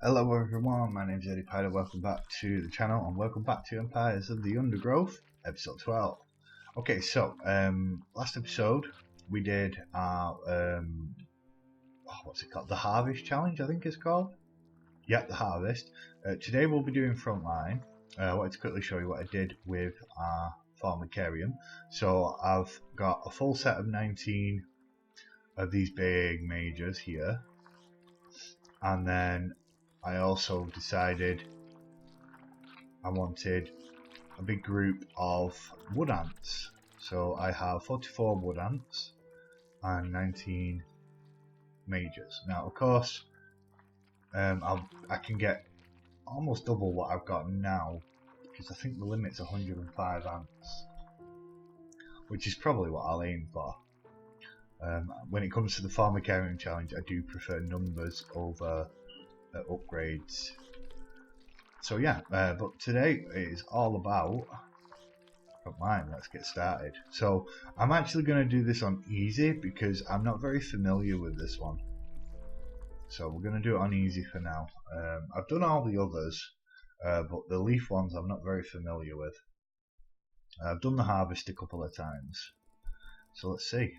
Hello everyone, my name's Eddie Pider, welcome back to the channel and welcome back to Empires of the Undergrowth, episode 12. Okay, so, last episode we did our, what's it called? The Harvest Challenge, I think it's called? Yeah, the Harvest. Today we'll be doing Frontline. I wanted to quickly show you what I did with our Formicarium. So I've got a full set of 19 of these big mages here. And then I also decided I wanted a big group of wood ants. So I have 44 wood ants and 19 mages. Now, of course, I can get almost double what I've got now because I think the limit's 105 ants, which is probably what I'll aim for. When it comes to the Formicarium challenge, I do prefer numbers over upgrades. So yeah, but today is all about Frontline. Let's get started. So I'm actually going to do this on easy because I'm not very familiar with this one. So we're going to do it on easy for now. I've done all the others, but the leaf ones I'm not very familiar with. I've done the harvest a couple of times. So let's see.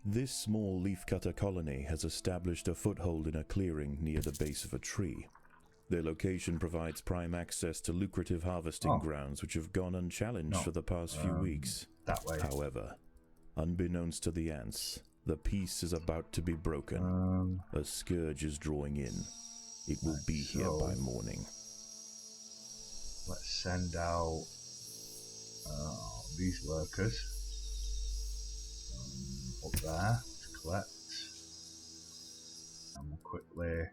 This small leafcutter colony has established a foothold in a clearing near the base of a tree. Their location provides prime access to lucrative harvesting grounds which have gone unchallenged for the past few weeks. That way. However, unbeknownst to the ants, the peace is about to be broken. A scourge is drawing in. It will be here by morning. Let's send out these workers up there to collect, and we'll quickly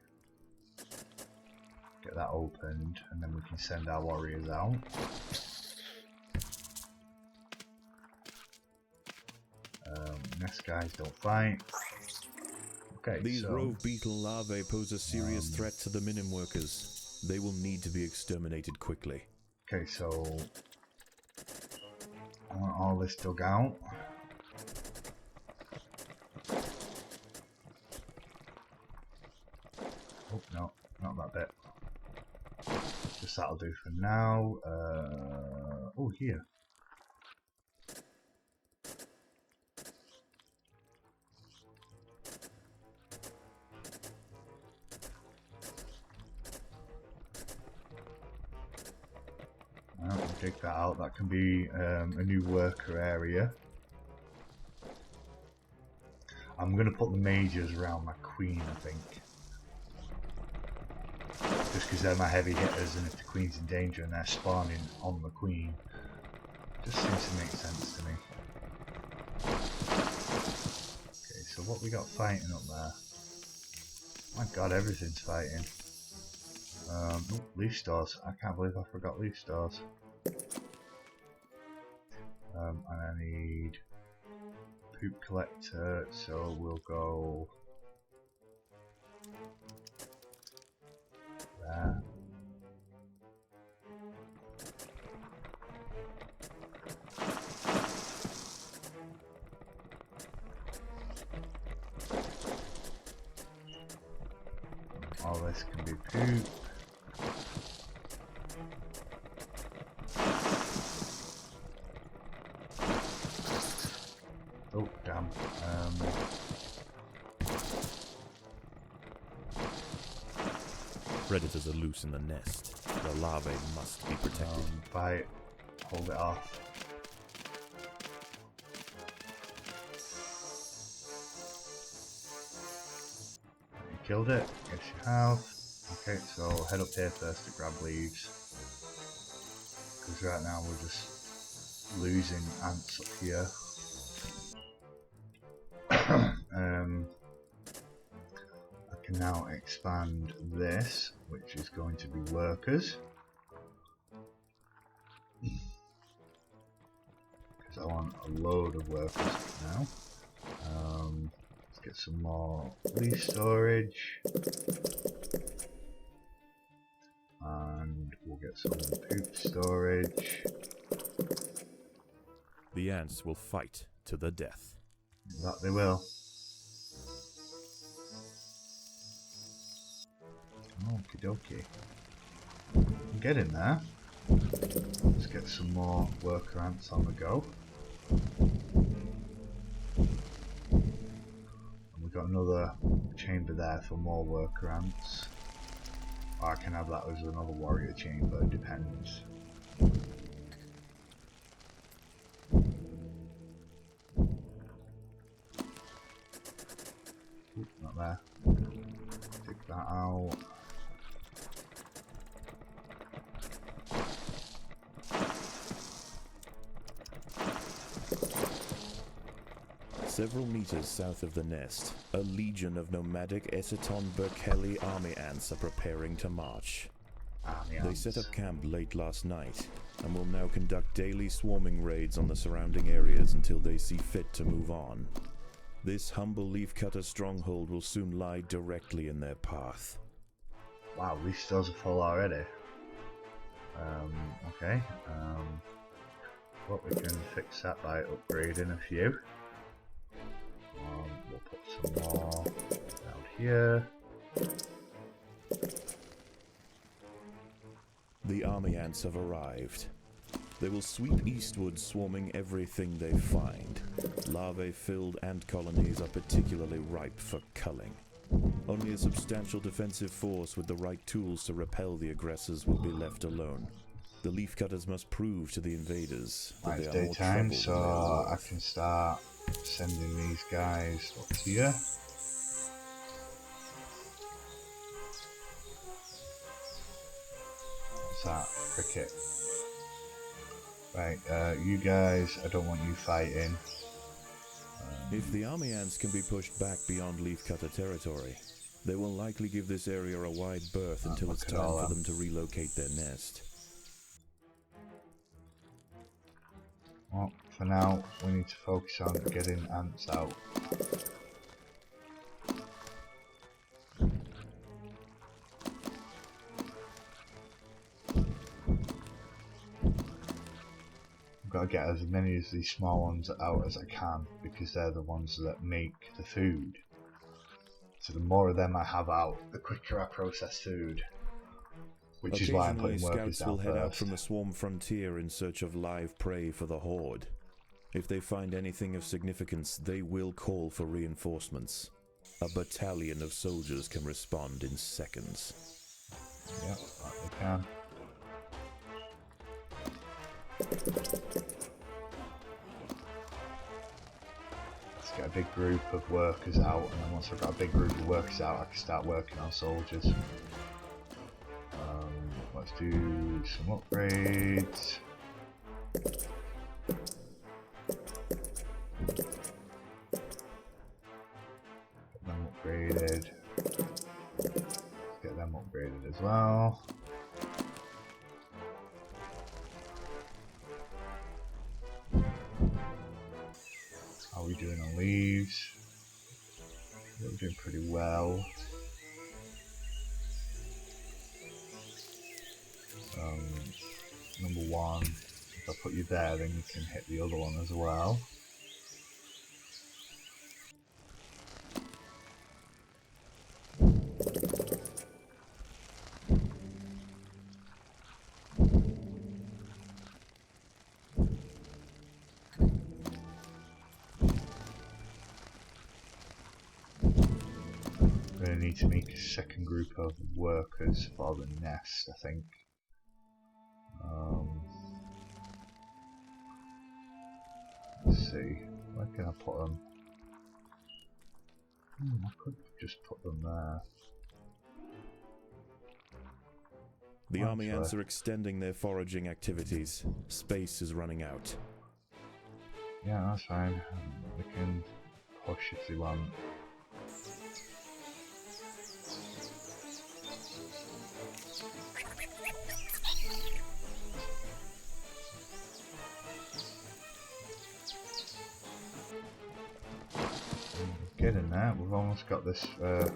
get that opened, and then we can send our warriors out. Nest guys don't fight. Okay, these rove beetle larvae pose a serious threat to the minim workers. They will need to be exterminated quickly. Okay, so I want all this dug out. Oh no, not that bit. Just that'll do for now. Oh, here. I'll dig that out. That can be a new worker area. I'm going to put the mages around my queen, I think. Just because they're my heavy hitters, and if the queen's in danger and they're spawning on the queen, just seems to make sense to me. Okay, so what we got fighting up there? My god, everything's fighting. Oh, leaf stores. I can't believe I forgot leaf stores. And I need poop collector, so we'll go there. All this can be poop. Oh, damn. Predators are loose in the nest. The larvae must be protected. Fight. Hold it off. You killed it. Yes, you have. Okay, so head up here first to grab leaves. Because right now we're just losing ants up here. I can now expand this, which is going to be workers. Because I want a load of workers now. Let's get some more leaf storage. And we'll get some poop storage. The ants will fight to the death. That they will. Okie dokie. I'm getting there. Let's get some more worker ants on the go. And we've got another chamber there for more worker ants. Or I can have that as another warrior chamber, it depends. Oop, not there. Take that out. Several meters south of the nest, a legion of nomadic Essiton Berkeley army ants are preparing to march. They set up camp late last night, and will now conduct daily swarming raids on the surrounding areas until they see fit to move on. This humble leafcutter stronghold will soon lie directly in their path. Wow, these stores are full already. Okay. Well, we can fix that by upgrading a few. We'll put some more down here. The army ants have arrived. They will sweep eastward, swarming everything they find. Larvae-filled ant colonies are particularly ripe for culling. Only a substantial defensive force with the right tools to repel the aggressors will be left alone. The leafcutters must prove to the invaders that It's they are more daytime, trouble so than they are I worth. can start sending these guys up here. What's that? Cricket. Right, you guys, I don't want you fighting. If the army ants can be pushed back beyond leafcutter territory, they will likely give this area a wide berth until it's time for them to relocate their nest. Well, for now, we need to focus on getting ants out. I've got to get as many of these small ones out as I can, because they're the ones that make the food. So the more of them I have out, the quicker I process food. Which is why I'm putting workers scouts down will head out first. from the swarm frontier in search of live prey for the horde. If they find anything of significance, they will call for reinforcements. A battalion of soldiers can respond in seconds. Yep, that they can. Let's get a big group of workers out, and then once I've got a big group of workers out, I can start working on soldiers. Let's do some upgrades. Get them upgraded. Let's get them upgraded as well. How are we doing on leaves? We're doing pretty well. Number one, if I put you there, then you can hit the other one as well. I'm going to need to make a second group of workers for the nest, I think. Let's see, where can I put them? I could just put them there. The army ants are extending their foraging activities. Space is running out. Yeah, that's fine. They can push if they want. Get in there, we've almost got this. Right.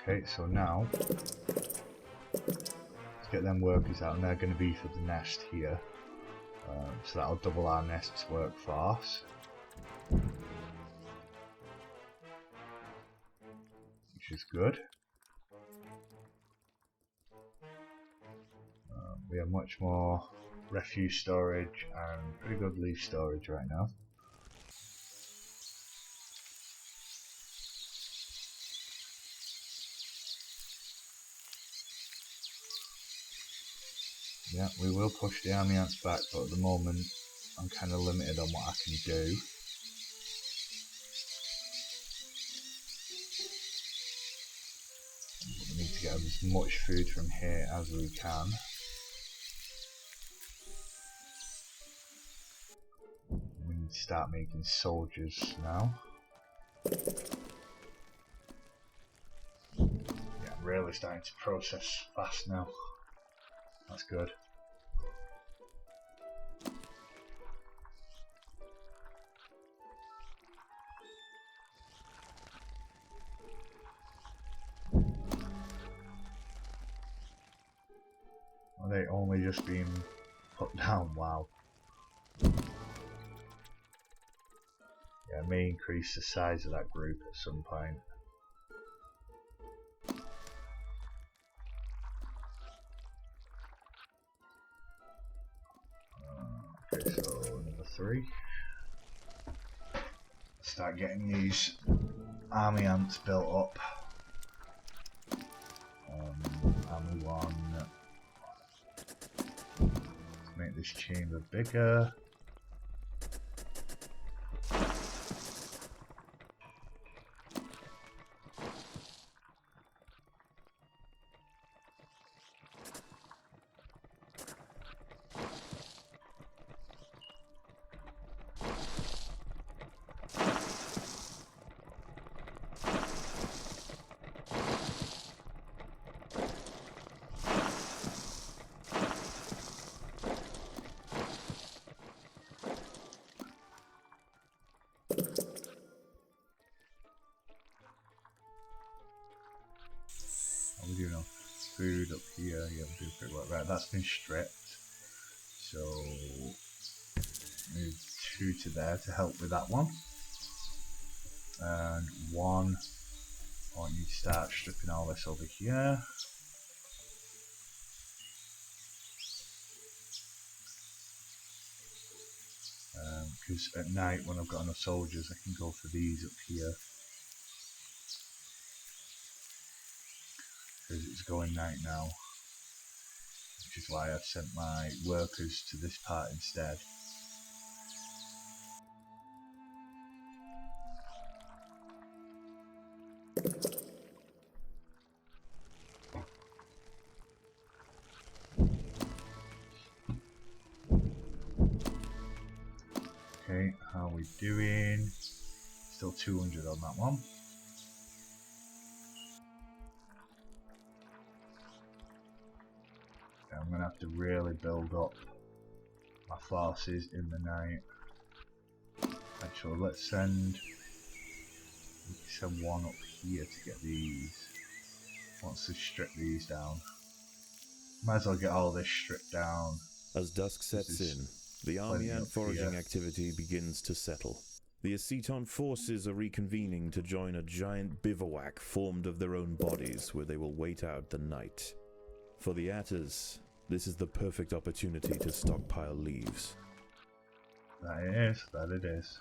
Okay, so now let's get them workers out, and they're going to be for the nest here. So that'll double our nest's workforce. which is good. We have much more refuse storage and pretty good leaf storage right now. Yeah, we will push the army ants back, but at the moment I'm kind of limited on what I can do. We need to get as much food from here as we can. We need to start making soldiers now. Yeah, I'm really starting to process fast now. That's good. Are they only just being put down? Wow. Yeah, I may increase the size of that group at some point. Okay, so number 3. Start getting these army ants built up. Army 1. Let's make this chamber bigger. We do enough food up here. Yeah, we do pretty well. Right, that's been stripped. So move 2 to there to help with that one. And 1. I want you to start stripping all this over here. Because at night, when I've got enough soldiers, I can go for these up here. Because it's going night now, which is why I've sent my workers to this part instead. Okay, how are we doing? Still 200 on that one. Okay, I'm going to have to really build up my forces in the night. Actually, let's send 1 up here to get these. Once they strip these down. Might as well get all this stripped down. As dusk sets in, the army ant foraging activity begins to settle. The Aceton forces are reconvening to join a giant bivouac formed of their own bodies where they will wait out the night. For the Atters, this is the perfect opportunity to stockpile leaves. That it is.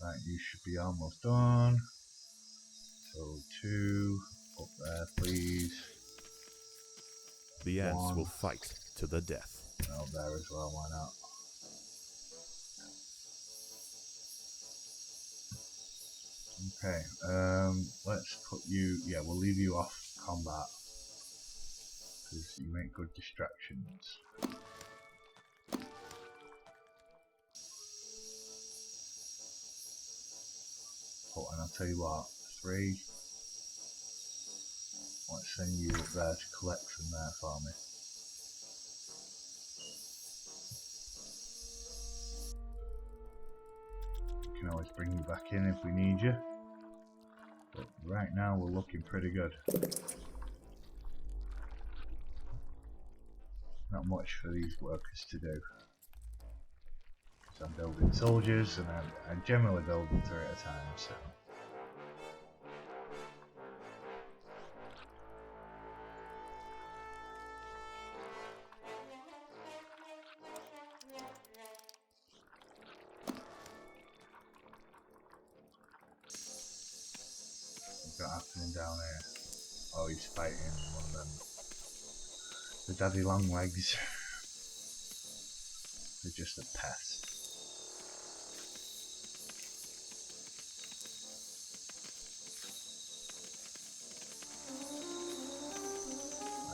Right, you should be almost done. So 2 up there, please. The ants 1 will fight to the death. up there as well, why not? Okay, let's put you, yeah, we'll leave you off combat because you make good distractions. Oh, and I'll tell you what, 3, let's send you up there to collect from there for me. We can always bring you back in if we need you. But right now we're looking pretty good. Not much for these workers to do. So I'm building soldiers and I generally build them 3 at a time. So got happening down here? Oh, he's fighting one of them. The daddy long legs. They're just a pest.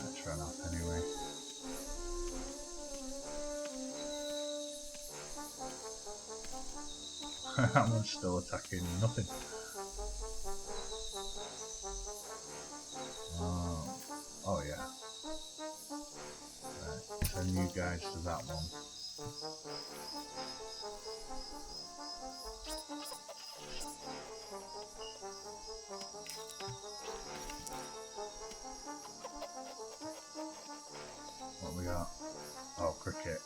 Let's run off anyway. That one's still attacking nothing. Oh yeah. Right, send you guys to that one. What we got? Oh, cricket.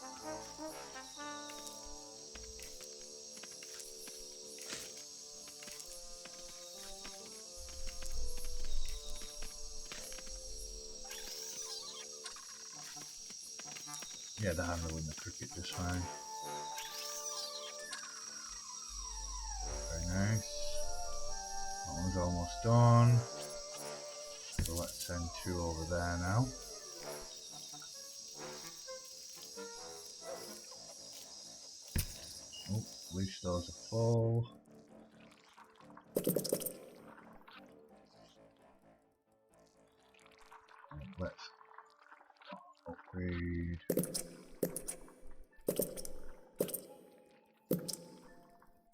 Yeah, they're handling the cricket just fine. Very nice. That one's almost done. So let's send 2 over there now. Oh, leaf stores are full. Let's upgrade.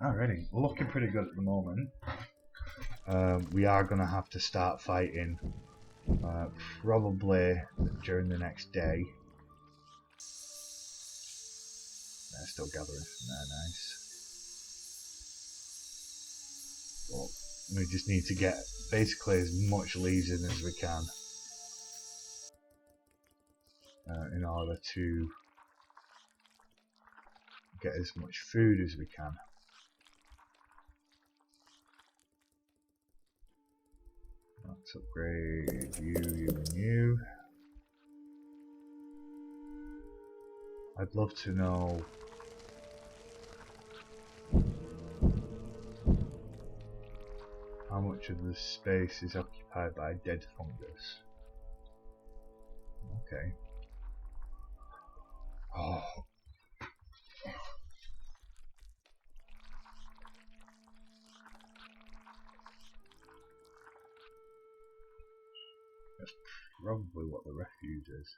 Alrighty, we're looking pretty good at the moment. We are going to have to start fighting probably during the next day. They're still gathering from there, nice. But we just need to get basically as much leaves in as we can in order to get as much food as we can. Let's upgrade you, and you. I'd love to know how much of the space is occupied by dead fungus. Okay. Oh. That's probably what the refuge is.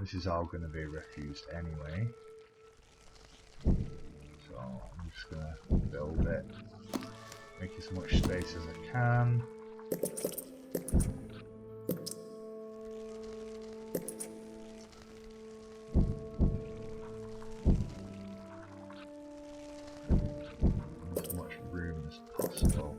This is all going to be refused anyway. So I'm just going to build it. Make as much space as I can. As much room as possible.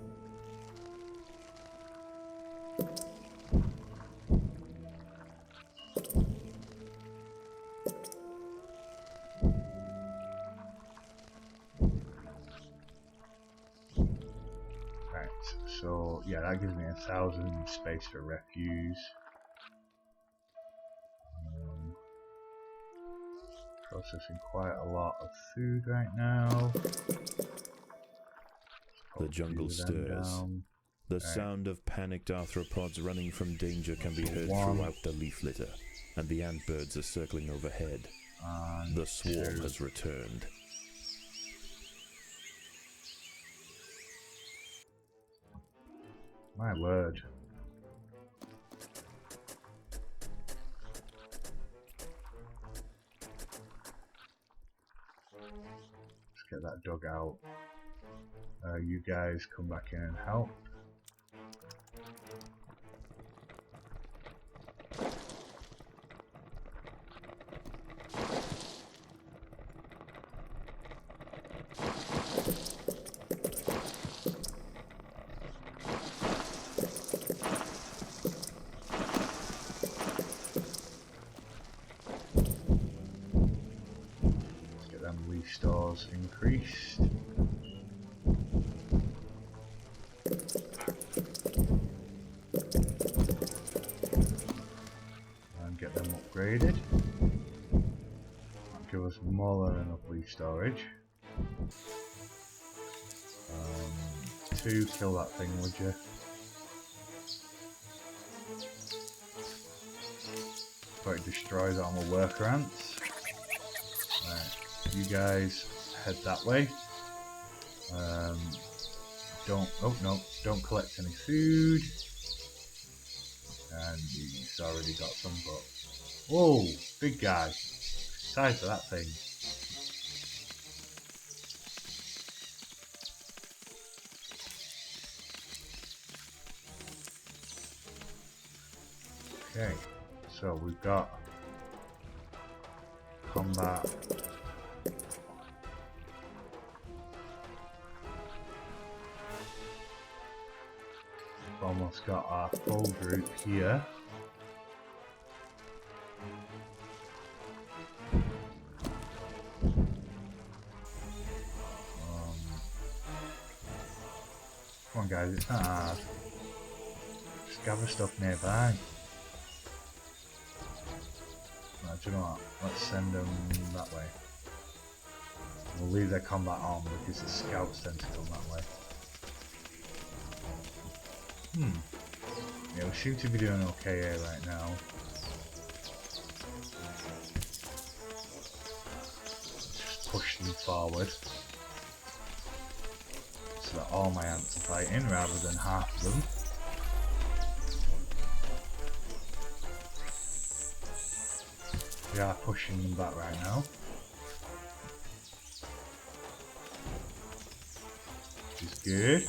So yeah, that gives me 1,000 space for refuse. Processing quite a lot of food right now. The jungle stirs. The sound of panicked arthropods running from danger can be heard throughout the leaf litter, and the ant birds are circling overhead. The swarm has returned. My word. Let's get that dug out. You guys come back in and help. Stores increased. And get them upgraded. more than enough leaf storage. 2, kill that thing, would you? Before it destroys all my worker ants. Right, you guys head that way. Don't collect any food. And he's already got some, but whoa, big guy. Size of that thing. Okay, so we've got combat. We've almost got our full group here. Come on guys, it's not hard. Just gather stuff nearby. Right, do you know what? Let's send them that way. We'll leave their combat on because the scouts tend to come that way. Yeah, we seem to be doing okay here right now. Let's just push them forward. So that all my ants are fighting rather than half of them. We are pushing them back right now. Which is good.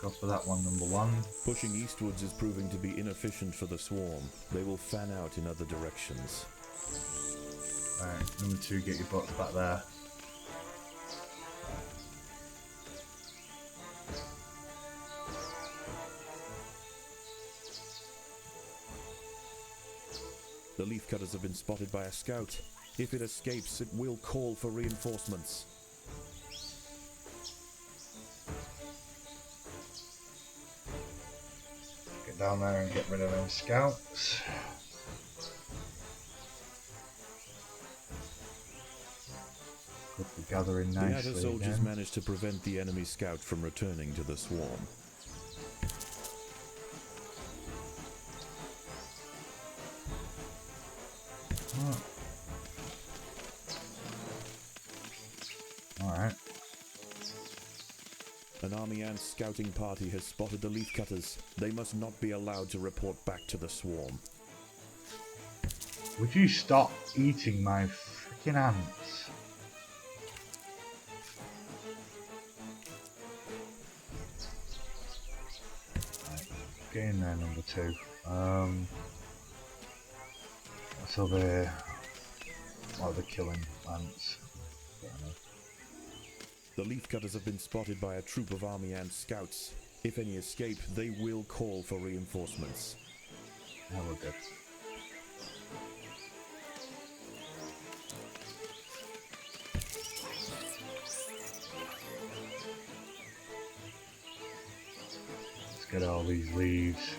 Go for that one, number 1. Pushing eastwards is proving to be inefficient for the swarm. They will fan out in other directions. Right, number 2, get your butts back there. The leaf cutters have been spotted by a scout. If it escapes, it will call for reinforcements. Get down there and get rid of them scouts. Good for gathering nicely. The other soldiers again. managed to prevent the enemy scout from returning to the swarm. Oh. Alright. An army ant scouting party has spotted the leaf cutters. They must not be allowed to report back to the swarm. Would you stop eating my freaking ants? Right, get in there, number 2. So they're killing ants. The leaf cutters have been spotted by a troop of army ant scouts. If any escape, they will call for reinforcements. Yeah, we're good. Let's get all these leaves.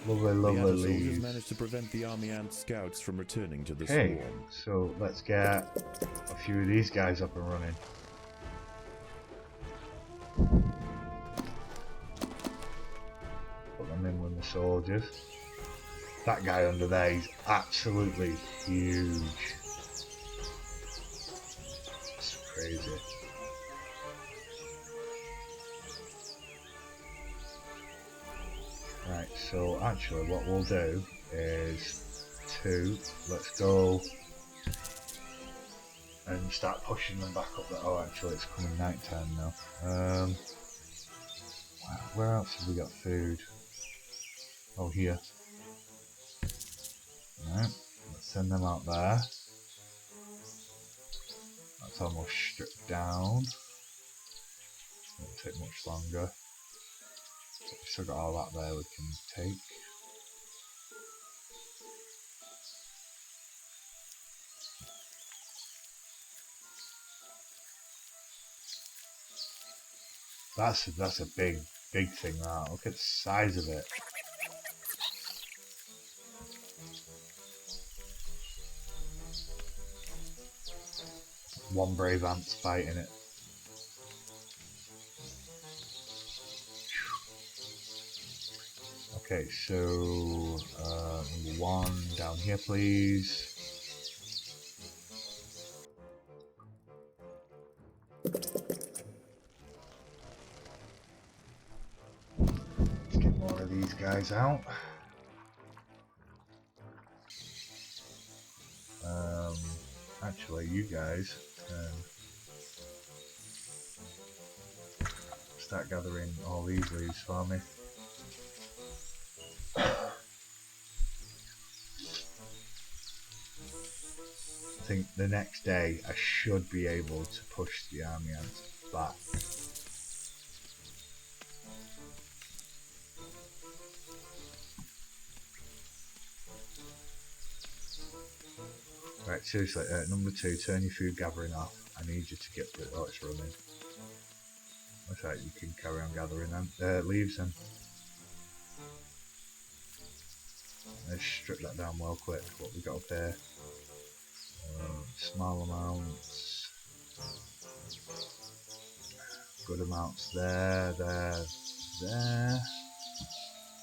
Lovely, lovely the other soldiers leaves. managed to prevent the army ant scouts from returning to the Okay, swarm. so let's get a few of these guys up and running. Put them in with the soldiers. That guy under there is absolutely huge. It's crazy. Right, so actually what we'll do is 2, let's go and start pushing them back up there. Oh, actually it's coming night time now. Where else have we got food? Oh, here. Right, let's send them out there. That's almost stripped down. Won't take much longer. We've still got all that there we can take. That's a big thing. That, look at the size of it. One brave ant's fighting it. Okay, so number one down here, please. Let's get more of these guys out. Actually, you guys start gathering all these leaves for me. I think the next day I should be able to push the army ants back. Right, seriously, number two, turn your food gathering off. I need you to get rid. Oh, it's running. That's right, you can carry on gathering them. Leaves then. Let's strip that down well quick. What we got up there? Small amounts. Good amounts there.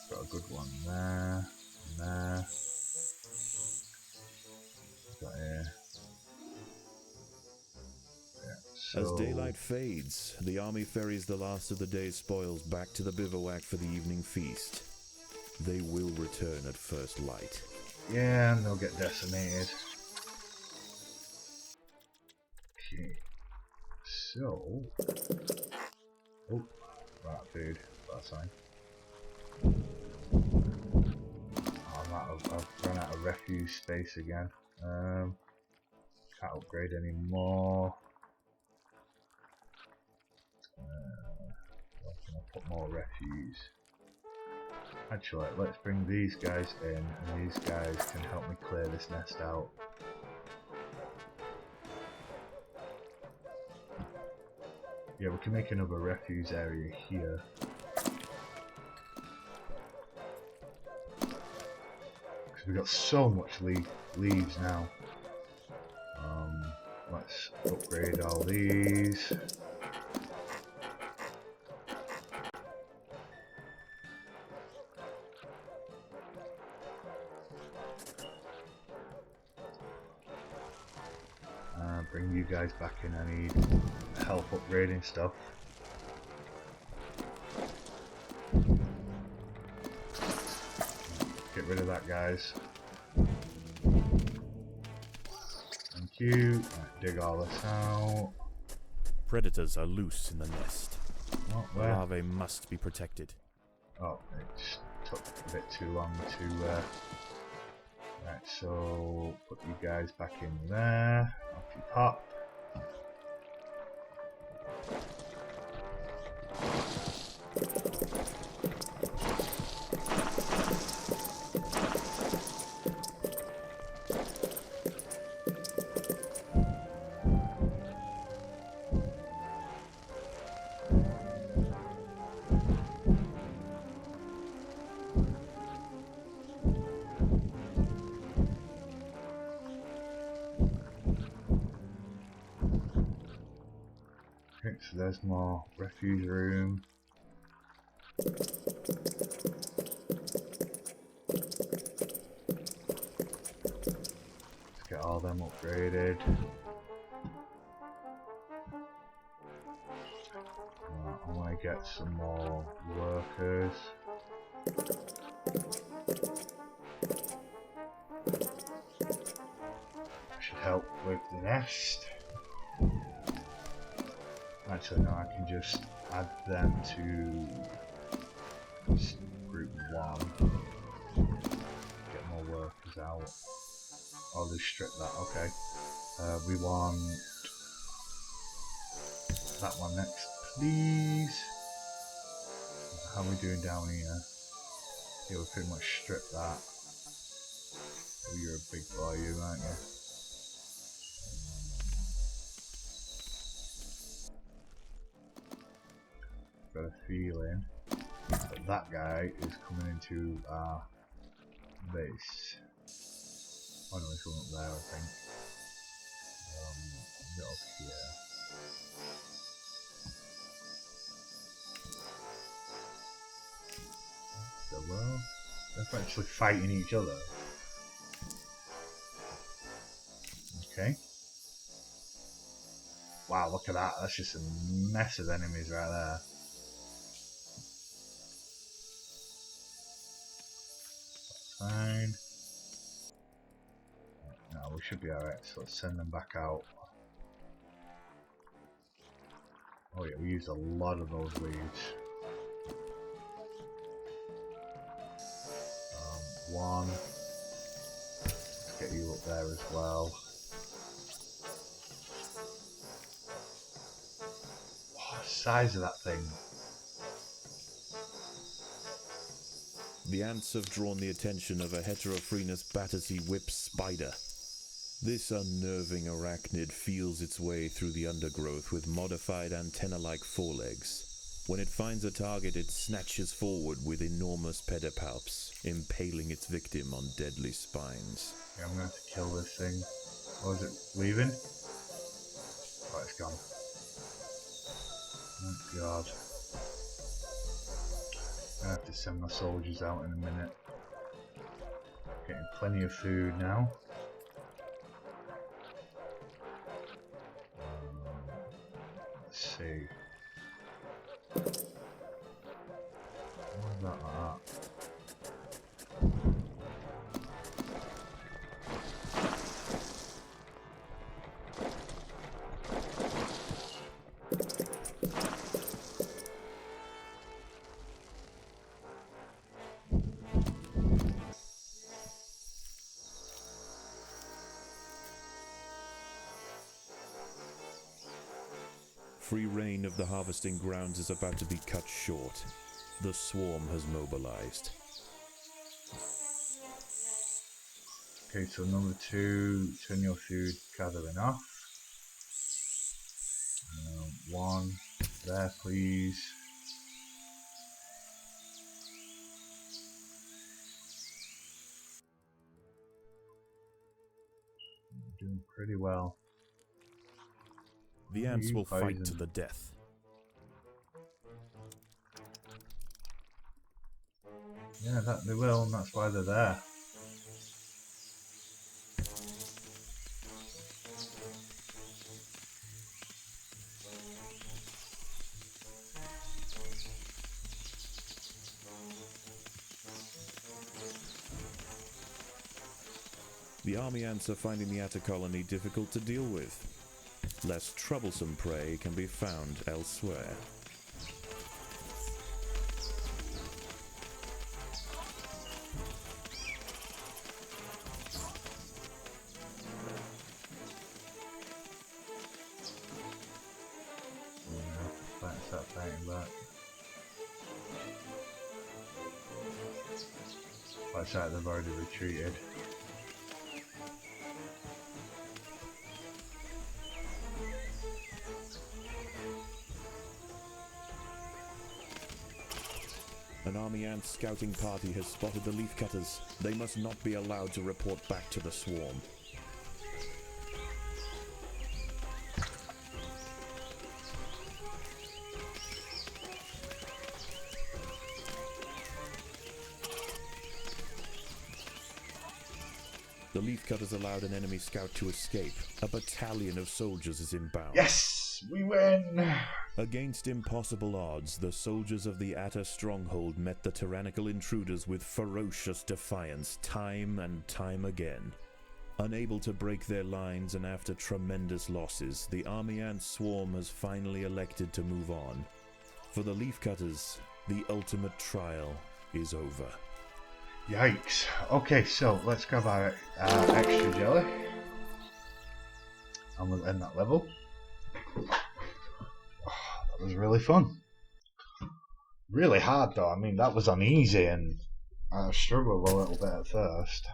Got a good one there. And there. Got here. Yeah, so As daylight fades, the army ferries the last of the day's spoils back to the bivouac for the evening feast. They will return at first light. yeah, and they'll get decimated. Okay. So oh, right food. That's fine. I've run out of refuse space again. Can't upgrade anymore. Where can I put more refuse? Actually, let's bring these guys in, and these guys can help me clear this nest out. Yeah, we can make another refuse area here. Because we've got so much leaves now. Let's upgrade all these. Bring you guys back in. I need help upgrading stuff. Get rid of that, guys. Thank you. Right, dig all this out. Predators are loose in the nest. Oh, The where? larvae must be protected. Oh, it just took a bit too long to... Right, so put you guys back in there. Off you pop. Okay, so there's more refuge room. Let's get all them upgraded. I want to get some more workers. Should help with the nest. Actually, no, I can just add them to group 1. Get more workers out. I'll just strip that, okay. We want that one next, please. How are we doing down here? Yeah, we pretty much stripped that. Oh, you're a big boy, you, aren't you? feeling that that guy is coming into our base. Oh no, he's going up there, I think. Get up here. So, well, they're actually fighting each other. Okay. Wow, look at that. That's just a mess of enemies right there. Fine. No, we should be alright, so let's send them back out. Oh yeah, we used a lot of those leads. One. Let's get you up there as well. Oh, the size of that thing. The ants have drawn the attention of a Heterophrenius Battersea whip spider. This unnerving arachnid feels its way through the undergrowth with modified antenna-like forelegs. When it finds a target, it snatches forward with enormous pedipalps, impaling its victim on deadly spines. Yeah, I'm going to have to kill this thing. Oh, is it leaving? Oh, it's gone. Oh god. I'm going to have to send my soldiers out in a minute. Getting plenty of food now. Let's see. What is that like that? Free reign of the harvesting grounds is about to be cut short. The swarm has mobilized. Okay, so number 2, turn your food gathering off. 1 there, please. Doing pretty well. The ants will fight to the death. Yeah, that they will, and that's why they're there. The army ants are finding the atta colony difficult to deal with. Less troublesome prey can be found elsewhere. Start fighting back. Looks like they've already retreated. An army ant scouting party has spotted the leaf cutters. They must not be allowed to report back to the swarm. The leaf cutters allowed an enemy scout to escape. A battalion of soldiers is inbound. Yes! We win! Against impossible odds, the soldiers of the Atta stronghold met the tyrannical intruders with ferocious defiance time and time again. Unable to break their lines and after tremendous losses, the army ant swarm has finally elected to move on. For the leaf cutters, the ultimate trial is over. Yikes. Okay, so let's grab our extra jelly. And we'll end that level. That was really fun. Really hard though. I mean, that was on easy and I struggled a little bit at first.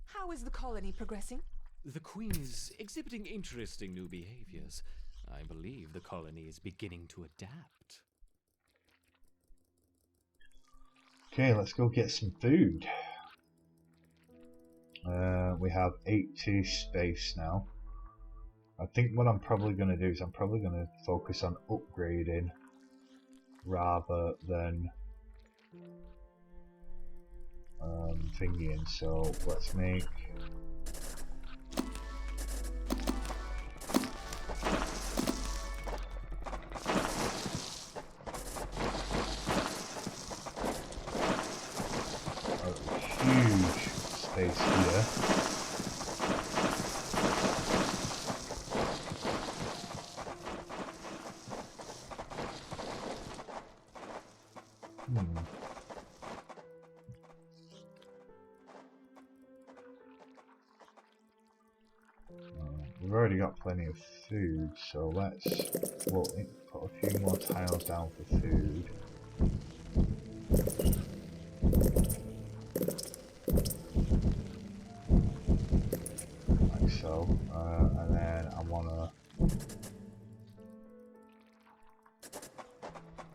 How is the colony progressing? The Queen is exhibiting interesting new behaviors. I believe the colony is beginning to adapt. Okay, let's go get some food. We have 80 space now. I think what I'm probably going to do is I'm probably going to focus on upgrading rather than thingying. So let's make a huge space here. We've already got plenty of food, so let's put a few more tiles down for food. Like so. And then I want to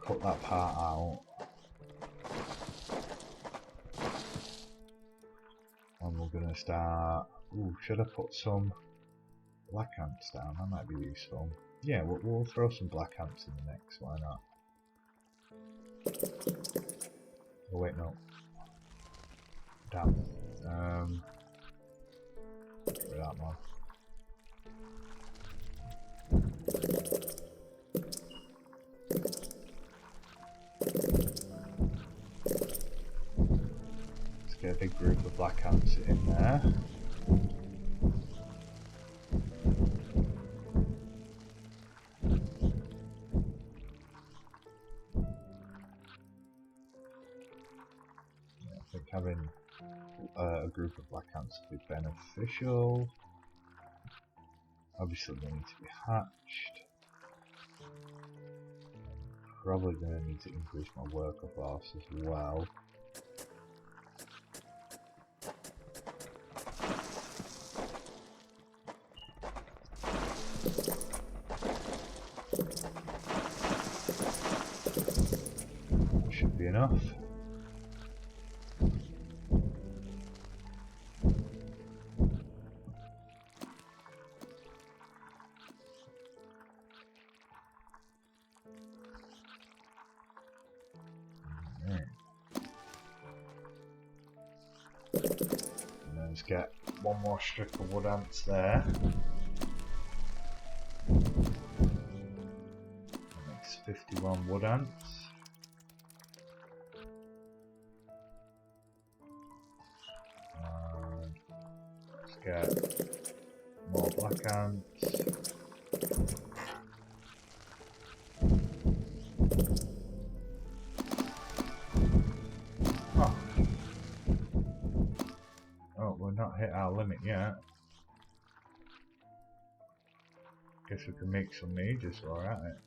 cut that part out. And we're going to start... Ooh, should I put some black ants down? That might be useful. Yeah, we'll throw some black ants in the mix, why not? Oh wait, no. Damn. Get rid of that one. Let's get a big group of black ants in there. Having a group of black ants would be beneficial. Obviously they need to be hatched. Probably going to need to increase my worker force as well. That should be enough. Let's get one more strip of wood ants there. That makes 51 wood ants. And let's get more black ants. Not hit our limit yet. Guess we can make some mages while we're at it.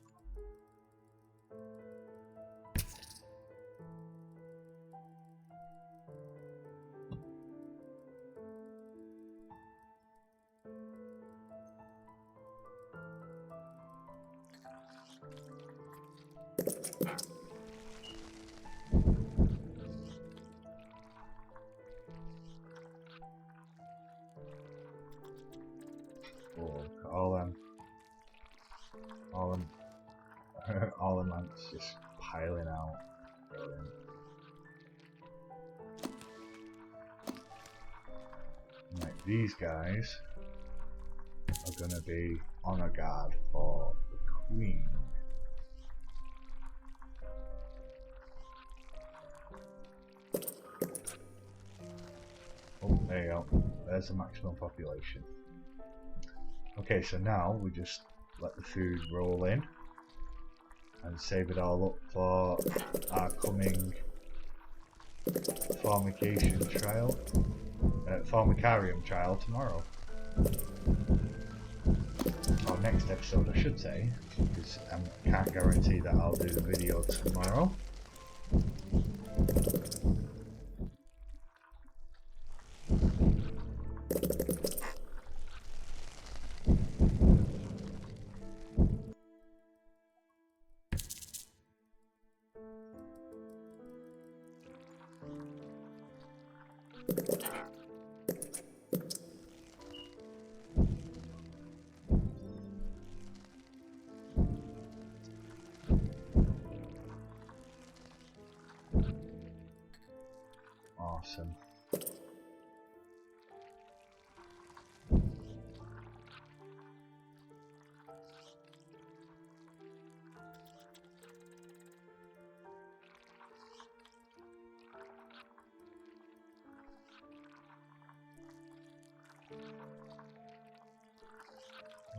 All them ants just piling out. Brilliant. Right, these guys are going to be on a guard for the queen. Oh, there you go. There's the maximum population. Okay, so now we just let the food roll in and save it all up for our coming formicarium trial tomorrow. Or next episode, I should say, because I can't guarantee that I'll do the video tomorrow. Awesome.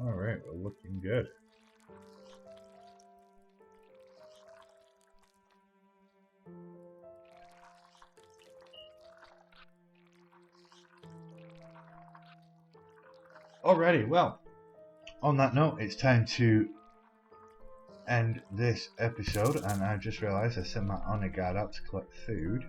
Alright, we're looking good. Alrighty, well, on that note, it's time to end this episode, and I just realised I sent my honor guard out to collect food.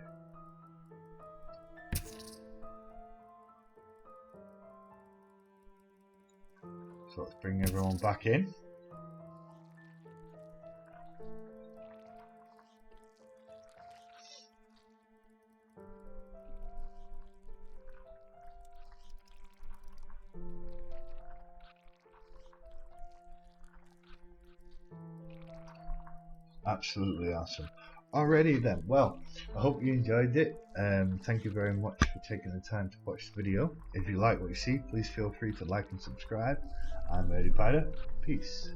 So let's bring everyone back in. Absolutely awesome. Alrighty then, well, I hope you enjoyed it. Thank you very much for taking the time to watch the video. If you like what you see, please feel free to like and subscribe. I'm Eddie Pider. Peace.